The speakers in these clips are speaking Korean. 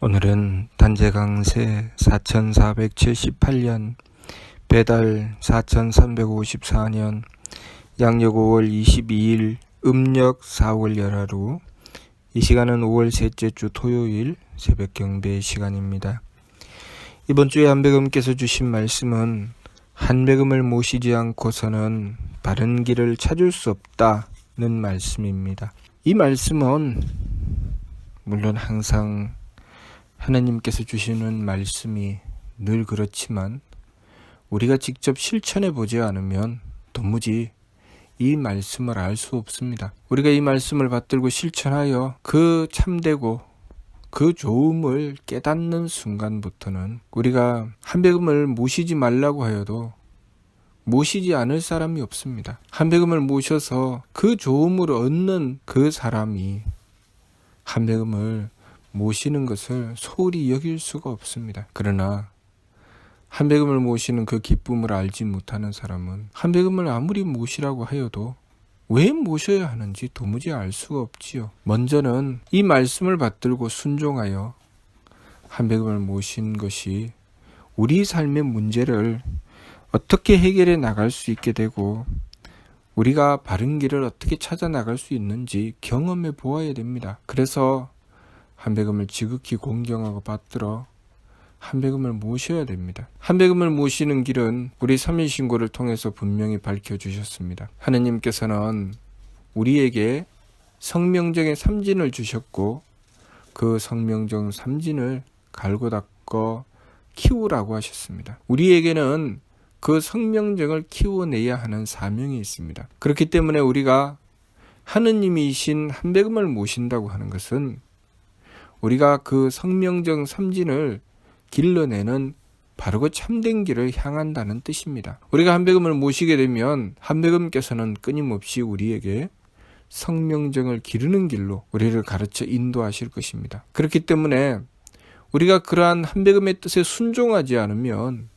오늘은 단재강세 4478년 배달 4354년 양력 5월 22일 음력 4월 열하루. 이 시간은 5월 셋째 주 토요일 새벽 경배 시간입니다. 이번 주에 한백음께서 주신 말씀은 한백음을 모시지 않고서는 바른 길을 찾을 수 없다는 말씀입니다. 이 말씀은 물론 항상 하나님께서 주시는 말씀이 늘 그렇지만 우리가 직접 실천해 보지 않으면 도무지 이 말씀을 알 수 없습니다. 우리가 이 말씀을 받들고 실천하여 그 참되고 그 좋음을 깨닫는 순간부터는 우리가 한백음을 모시지 말라고 하여도 모시지 않을 사람이 없습니다. 한백음을 모셔서 그 좋음을 얻는 그 사람이 한백음을 모시는 것을 소홀히 여길 수가 없습니다. 그러나 한백음을 모시는 그 기쁨을 알지 못하는 사람은 한백음을 아무리 모시라고 하여도 왜 모셔야 하는지 도무지 알 수가 없지요. 먼저는 이 말씀을 받들고 순종하여 한백음을 모신 것이 우리 삶의 문제를 어떻게 해결해 나갈 수 있게 되고 우리가 바른 길을 어떻게 찾아 나갈 수 있는지 경험해 보아야 됩니다. 그래서 한백음을 지극히 공경하고 받들어 한백음을 모셔야 됩니다. 한백음을 모시는 길은 우리 삼일신고를 통해서 분명히 밝혀주셨습니다. 하느님께서는 우리에게 성명정의 삼진을 주셨고 그 성명정 삼진을 갈고 닦어 키우라고 하셨습니다. 우리에게는 그 성명정을 키워내야 하는 사명이 있습니다. 그렇기 때문에 우리가 하느님이신 한백음을 모신다고 하는 것은 우리가 그 성명정 삼진을 길러내는 바르고 참된 길을 향한다는 뜻입니다. 우리가 한백음을 모시게 되면 한백음께서는 끊임없이 우리에게 성명정을 기르는 길로 우리를 가르쳐 인도하실 것입니다. 그렇기 때문에 우리가 그러한 한백음의 뜻에 순종하지 않으면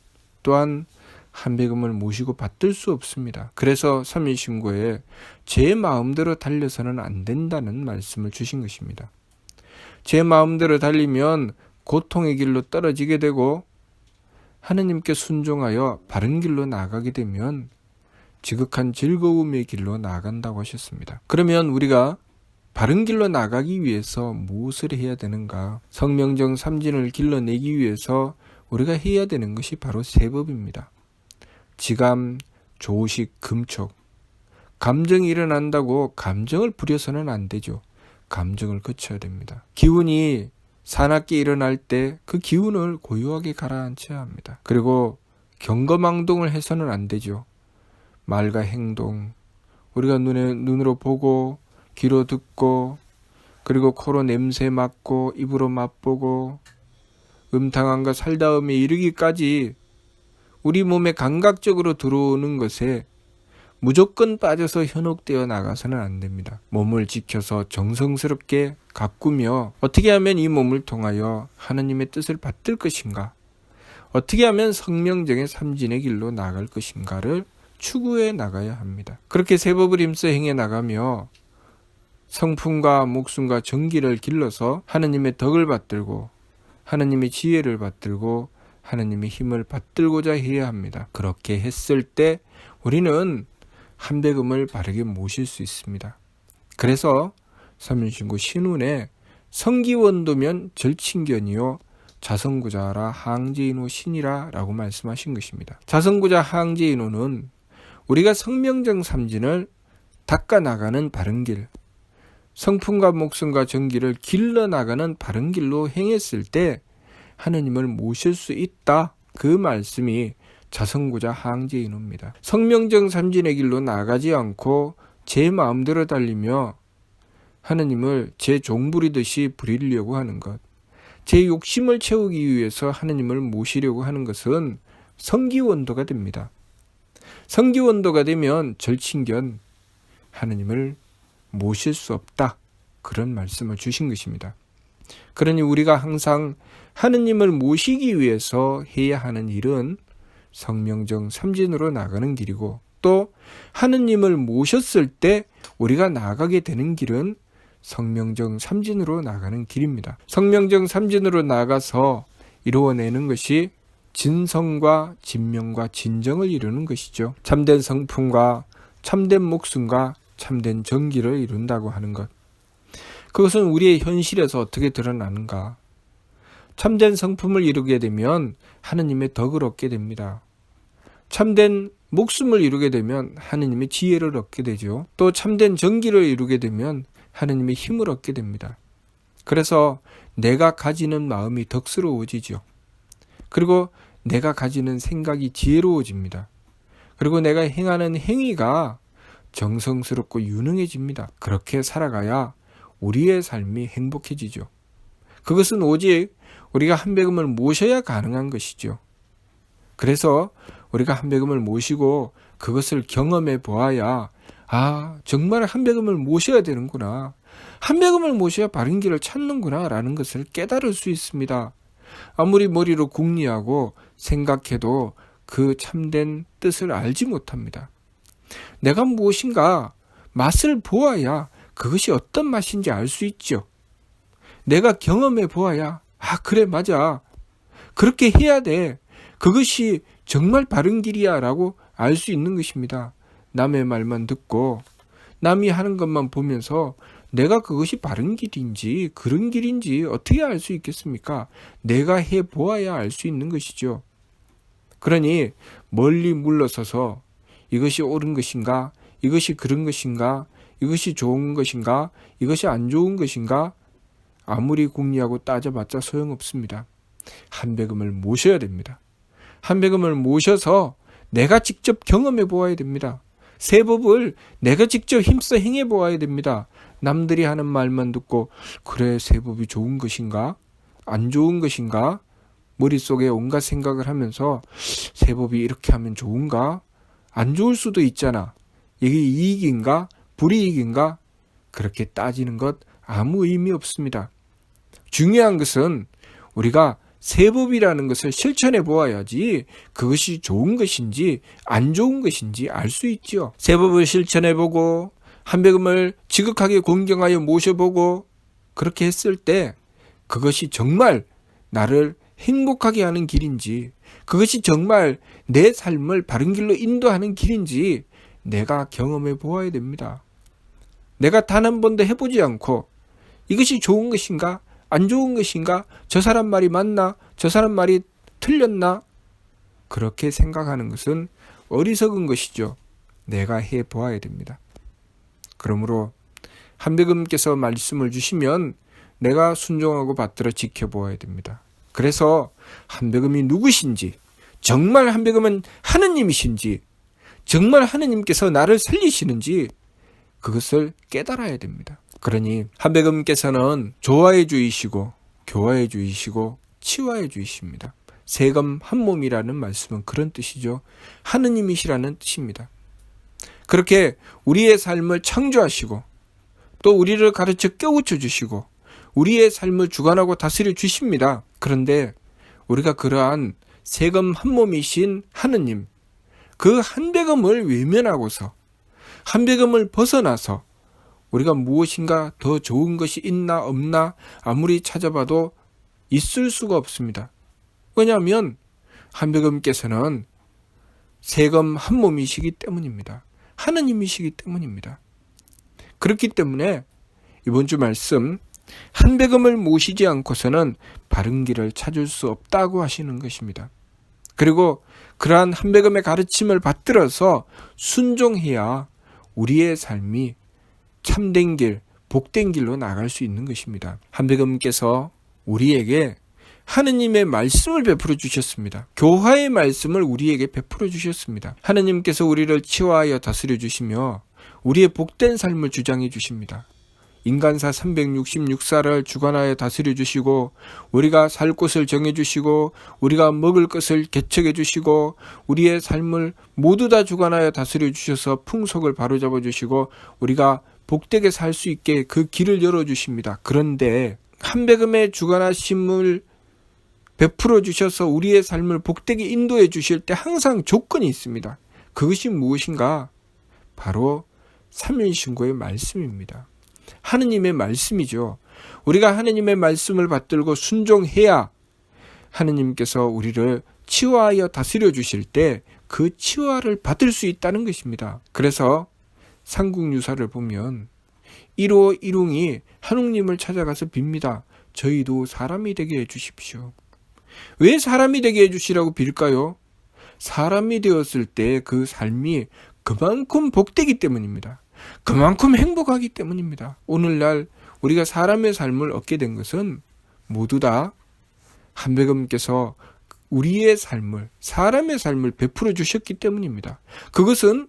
또한 한백음을 모시고 받들 수 없습니다. 그래서 삼일신고에 제 마음대로 달려서는 안 된다는 말씀을 주신 것입니다. 제 마음대로 달리면 고통의 길로 떨어지게 되고 하느님께 순종하여 바른 길로 나아가게 되면 지극한 즐거움의 길로 나아간다고 하셨습니다. 그러면 우리가 바른 길로 나가기 위해서 무엇을 해야 되는가? 성명정 삼진을 길러내기 위해서 우리가 해야 되는 것이 바로 세 법입니다. 지감, 조식, 금촉. 감정이 일어난다고 감정을 부려서는 안 되죠. 감정을 거쳐야 됩니다. 기운이 사납게 일어날 때 그 기운을 고요하게 가라앉혀야 합니다. 그리고 경거망동을 해서는 안 되죠. 말과 행동, 우리가 눈으로 보고 귀로 듣고 그리고 코로 냄새 맡고 입으로 맛보고 음탕함과 살다움에 이르기까지 우리 몸에 감각적으로 들어오는 것에 무조건 빠져서 현혹되어 나가서는 안 됩니다. 몸을 지켜서 정성스럽게 가꾸며 어떻게 하면 이 몸을 통하여 하느님의 뜻을 받들 것인가, 어떻게 하면 성명정의 삼진의 길로 나갈 것인가를 추구해 나가야 합니다. 그렇게 세 법을 힘써 행해 나가며 성품과 목숨과 정기를 길러서 하느님의 덕을 받들고 하느님의 지혜를 받들고 하느님의 힘을 받들고자 해야 합니다. 그렇게 했을 때 우리는 한백음을 바르게 모실 수 있습니다. 그래서 삼일신고 신운에 성기원도면 절친견이요 자성구자라 항제인호 신이라 라고 말씀하신 것입니다. 자성구자 항제인호는 우리가 성명정 삼진을 닦아나가는 바른 길, 성품과 목숨과 정기를 길러나가는 바른 길로 행했을 때 하느님을 모실 수 있다. 그 말씀이 자성구자 항제인호입니다. 성명정 삼진의 길로 나가지 않고 제 마음대로 달리며 하느님을 제 종부리듯이 부리려고 하는 것, 제 욕심을 채우기 위해서 하느님을 모시려고 하는 것은 성기원도가 됩니다. 성기원도가 되면 절친견, 하느님을 모실 수 없다. 그런 말씀을 주신 것입니다. 그러니 우리가 항상 하느님을 모시기 위해서 해야 하는 일은 성명정 삼진으로 나가는 길이고 또 하느님을 모셨을 때 우리가 나아가게 되는 길은 성명정 삼진으로 나가는 길입니다. 성명정 삼진으로 나가서 이루어내는 것이 진성과 진명과 진정을 이루는 것이죠. 참된 성품과 참된 목숨과 참된 정기를 이룬다고 하는 것. 그것은 우리의 현실에서 어떻게 드러나는가? 참된 성품을 이루게 되면 하느님의 덕을 얻게 됩니다. 참된 목숨을 이루게 되면 하느님의 지혜를 얻게 되죠. 또 참된 정기를 이루게 되면 하느님의 힘을 얻게 됩니다. 그래서 내가 가지는 마음이 덕스러워지죠. 그리고 내가 가지는 생각이 지혜로워집니다. 그리고 내가 행하는 행위가 정성스럽고 유능해집니다. 그렇게 살아가야 우리의 삶이 행복해지죠. 그것은 오직 우리가 한배금을 모셔야 가능한 것이죠. 그래서 우리가 한배금을 모시고 그것을 경험해 보아야 정말 한배금을 모셔야 되는구나. 한배금을 모셔야 바른 길을 찾는구나 라는 것을 깨달을 수 있습니다. 아무리 머리로 궁리하고 생각해도 그 참된 뜻을 알지 못합니다. 내가 무엇인가 맛을 보아야 그것이 어떤 맛인지 알 수 있죠. 내가 경험해 보아야 그래 맞아. 그렇게 해야 돼. 그것이 정말 바른 길이야 라고 알 수 있는 것입니다. 남의 말만 듣고 남이 하는 것만 보면서 내가 그것이 바른 길인지 그런 길인지 어떻게 알 수 있겠습니까? 내가 해보아야 알 수 있는 것이죠. 그러니 멀리 물러서서 이것이 옳은 것인가? 이것이 그런 것인가? 이것이 좋은 것인가? 이것이 안 좋은 것인가? 아무리 궁리하고 따져봤자 소용없습니다. 한배금을 모셔야 됩니다. 한배금을 모셔서 내가 직접 경험해 보아야 됩니다. 세법을 내가 직접 힘써 행해 보아야 됩니다. 남들이 하는 말만 듣고 그래 세법이 좋은 것인가? 안 좋은 것인가? 머릿속에 온갖 생각을 하면서 세법이 이렇게 하면 좋은가? 안 좋을 수도 있잖아. 이게 이익인가? 불이익인가? 그렇게 따지는 것 아무 의미 없습니다. 중요한 것은 우리가 세법이라는 것을 실천해 보아야지 그것이 좋은 것인지 안 좋은 것인지 알 수 있지요. 세법을 실천해 보고 한배금을 지극하게 공경하여 모셔보고 그렇게 했을 때 그것이 정말 나를 행복하게 하는 길인지 그것이 정말 내 삶을 바른 길로 인도하는 길인지 내가 경험해 보아야 됩니다. 내가 단 한 번도 해보지 않고 이것이 좋은 것인가 안 좋은 것인가 저 사람 말이 맞나 저 사람 말이 틀렸나 그렇게 생각하는 것은 어리석은 것이죠. 내가 해보아야 됩니다. 그러므로 한배금께서 말씀을 주시면 내가 순종하고 받들어 지켜보아야 됩니다. 그래서 한배금이 누구신지 정말 한배금은 하느님이신지 정말 하느님께서 나를 살리시는지 그것을 깨달아야 됩니다. 그러니 한배금께서는 조화의 주이시고 교화의 주이시고 치화의 주이십니다. 세금 한 몸이라는 말씀은 그런 뜻이죠. 하느님이시라는 뜻입니다. 그렇게 우리의 삶을 창조하시고 또 우리를 가르쳐 깨우쳐 주시고 우리의 삶을 주관하고 다스려 주십니다. 그런데 우리가 그러한 세금 한 몸이신 하느님 그 한배금을 외면하고서 한배금을 벗어나서 우리가 무엇인가 더 좋은 것이 있나 없나 아무리 찾아봐도 있을 수가 없습니다. 왜냐하면 한배금께서는 세금 한 몸이시기 때문입니다. 하느님이시기 때문입니다. 그렇기 때문에 이번 주 말씀 한배금을 모시지 않고서는 바른 길을 찾을 수 없다고 하시는 것입니다. 그리고 그러한 한배금의 가르침을 받들어서 순종해야 우리의 삶이 참된 길, 복된 길로 나갈 수 있는 것입니다. 한배금께서 우리에게 하느님의 말씀을 베풀어 주셨습니다. 교화의 말씀을 우리에게 베풀어 주셨습니다. 하느님께서 우리를 치화하여 다스려 주시며 우리의 복된 삶을 주장해 주십니다. 인간사 366사를 주관하여 다스려 주시고 우리가 살 곳을 정해 주시고 우리가 먹을 것을 개척해 주시고 우리의 삶을 모두 다 주관하여 다스려 주셔서 풍속을 바로잡아 주시고 우리가 복되게 살 수 있게 그 길을 열어 주십니다. 그런데 한배금의 주관하심을 베풀어 주셔서 우리의 삶을 복되게 인도해 주실 때 항상 조건이 있습니다. 그것이 무엇인가? 바로 삼일신고의 말씀입니다. 하느님의 말씀이죠. 우리가 하느님의 말씀을 받들고 순종해야 하느님께서 우리를 치유하여 다스려 주실 때 그 치유를 받을 수 있다는 것입니다. 그래서 삼국유사를 보면 일호일웅이 한웅님을 찾아가서 빕니다. 저희도 사람이 되게 해주십시오. 왜 사람이 되게 해주시라고 빌까요? 사람이 되었을 때 그 삶이 그만큼 복되기 때문입니다. 그만큼 행복하기 때문입니다. 오늘날 우리가 사람의 삶을 얻게 된 것은 모두 다 한백음께서 우리의 삶을, 사람의 삶을 베풀어 주셨기 때문입니다. 그것은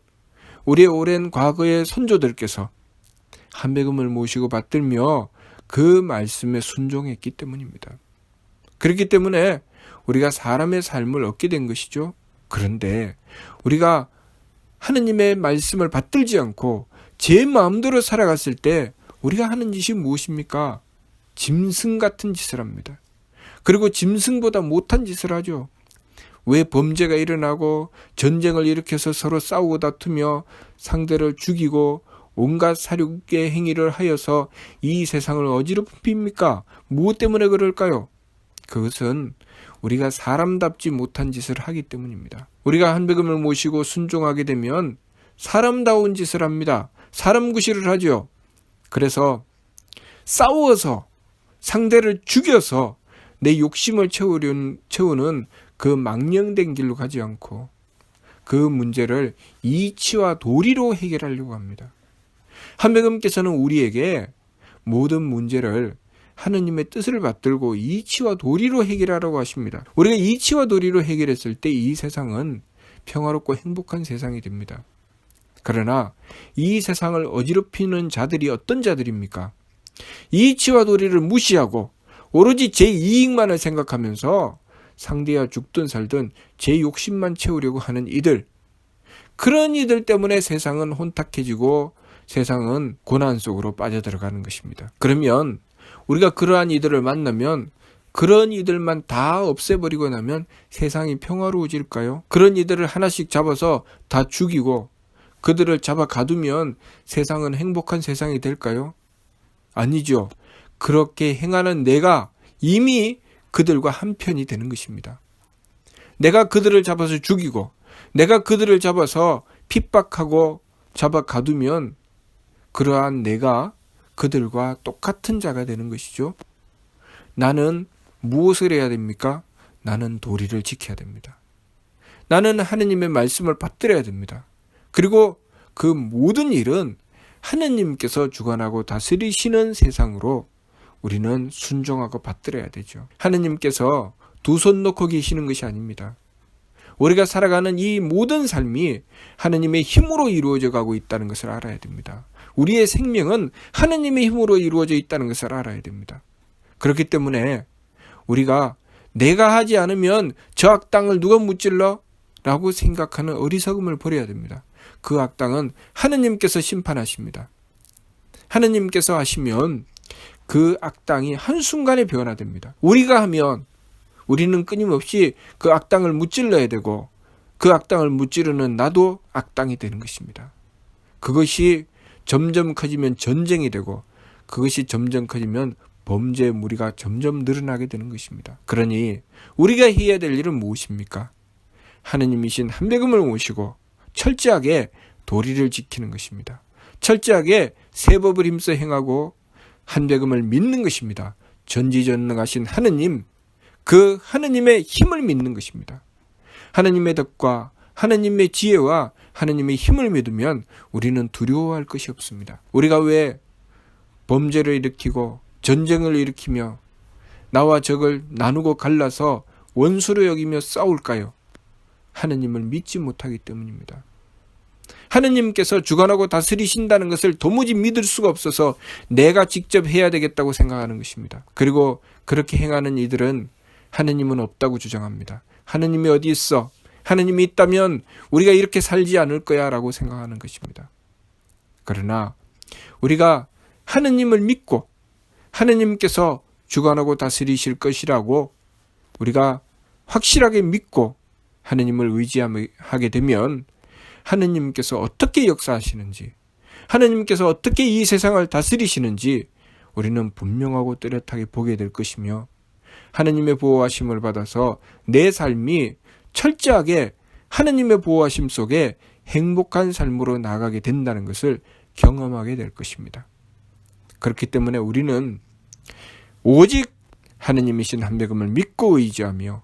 우리의 오랜 과거의 선조들께서 한백음을 모시고 받들며 그 말씀에 순종했기 때문입니다. 그렇기 때문에 우리가 사람의 삶을 얻게 된 것이죠. 그런데 우리가 하느님의 말씀을 받들지 않고 제 마음대로 살아갔을 때 우리가 하는 짓이 무엇입니까? 짐승 같은 짓을 합니다. 그리고 짐승보다 못한 짓을 하죠. 왜 범죄가 일어나고 전쟁을 일으켜서 서로 싸우고 다투며 상대를 죽이고 온갖 살육의 행위를 하여서 이 세상을 어지럽힙니까? 무엇 때문에 그럴까요? 그것은 우리가 사람답지 못한 짓을 하기 때문입니다. 우리가 한백음을 모시고 순종하게 되면 사람다운 짓을 합니다. 사람 구실을 하죠. 그래서 싸워서 상대를 죽여서 내 욕심을 채우는 그 망령된 길로 가지 않고 그 문제를 이치와 도리로 해결하려고 합니다. 한백음께서는 우리에게 모든 문제를 하느님의 뜻을 받들고 이치와 도리로 해결하라고 하십니다. 우리가 이치와 도리로 해결했을 때 이 세상은 평화롭고 행복한 세상이 됩니다. 그러나 이 세상을 어지럽히는 자들이 어떤 자들입니까? 이치와 도리를 무시하고 오로지 제 이익만을 생각하면서 상대와 죽든 살든 제 욕심만 채우려고 하는 이들, 그런 이들 때문에 세상은 혼탁해지고 세상은 고난 속으로 빠져들어가는 것입니다. 그러면 우리가 그러한 이들을 만나면 그런 이들만 다 없애버리고 나면 세상이 평화로워질까요? 그런 이들을 하나씩 잡아서 다 죽이고 그들을 잡아 가두면 세상은 행복한 세상이 될까요? 아니죠. 그렇게 행하는 내가 이미 그들과 한편이 되는 것입니다. 내가 그들을 잡아서 죽이고 내가 그들을 잡아서 핍박하고 잡아 가두면 그러한 내가 그들과 똑같은 자가 되는 것이죠. 나는 무엇을 해야 됩니까? 나는 도리를 지켜야 됩니다. 나는 하느님의 말씀을 받들어야 됩니다. 그리고 그 모든 일은 하느님께서 주관하고 다스리시는 세상으로 우리는 순종하고 받들어야 되죠. 하느님께서 두 손 놓고 계시는 것이 아닙니다. 우리가 살아가는 이 모든 삶이 하느님의 힘으로 이루어져 가고 있다는 것을 알아야 됩니다. 우리의 생명은 하느님의 힘으로 이루어져 있다는 것을 알아야 됩니다. 그렇기 때문에 우리가 내가 하지 않으면 저 악당을 누가 무찔러? 라고 생각하는 어리석음을 버려야 됩니다. 그 악당은 하느님께서 심판하십니다. 하느님께서 하시면 그 악당이 한순간에 변화됩니다. 우리가 하면 우리는 끊임없이 그 악당을 무찔러야 되고 그 악당을 무찌르는 나도 악당이 되는 것입니다. 그것이 점점 커지면 전쟁이 되고 그것이 점점 커지면 범죄의 무리가 점점 늘어나게 되는 것입니다. 그러니 우리가 해야 될 일은 무엇입니까? 하느님이신 한백음을 모시고 철저하게 도리를 지키는 것입니다. 철저하게 세법을 힘써 행하고 한백음을 믿는 것입니다. 전지전능하신 하느님, 그 하느님의 힘을 믿는 것입니다. 하느님의 덕과 하느님의 지혜와 하느님의 힘을 믿으면 우리는 두려워할 것이 없습니다. 우리가 왜 범죄를 일으키고 전쟁을 일으키며 나와 적을 나누고 갈라서 원수로 여기며 싸울까요? 하느님을 믿지 못하기 때문입니다. 하느님께서 주관하고 다스리신다는 것을 도무지 믿을 수가 없어서 내가 직접 해야 되겠다고 생각하는 것입니다. 그리고 그렇게 행하는 이들은 하느님은 없다고 주장합니다. 하느님이 어디 있어? 하느님이 있다면 우리가 이렇게 살지 않을 거야 라고 생각하는 것입니다. 그러나 우리가 하느님을 믿고 하느님께서 주관하고 다스리실 것이라고 우리가 확실하게 믿고 하느님을 의지하게 되면 하느님께서 어떻게 역사하시는지, 하느님께서 어떻게 이 세상을 다스리시는지 우리는 분명하고 뚜렷하게 보게 될 것이며, 하느님의 보호하심을 받아서 내 삶이 철저하게 하느님의 보호하심 속에 행복한 삶으로 나아가게 된다는 것을 경험하게 될 것입니다. 그렇기 때문에 우리는 오직 하느님이신 한백음을 믿고 의지하며,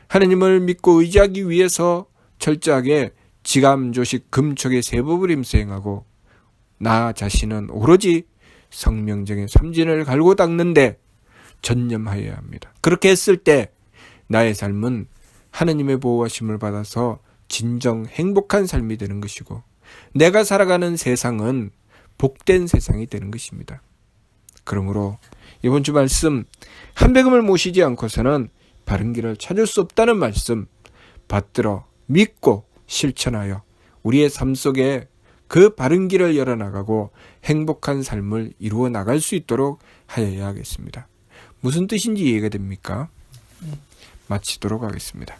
하느님을 믿고 의지하기 위해서 철저하게 지감조식 금촉의 세법을 임수행하고, 나 자신은 오로지 성명정의 삼진을 갈고 닦는데 전념하여야 합니다. 그렇게 했을 때 나의 삶은 하느님의 보호하심을 받아서 진정 행복한 삶이 되는 것이고, 내가 살아가는 세상은 복된 세상이 되는 것입니다. 그러므로 이번 주 말씀, 한백음을 모시지 않고서는 바른 길을 찾을 수 없다는 말씀 받들어 믿고 실천하여 우리의 삶 속에 그 바른 길을 열어나가고 행복한 삶을 이루어 나갈 수 있도록 하여야 하겠습니다. 무슨 뜻인지 이해가 됩니까? 마치도록 하겠습니다.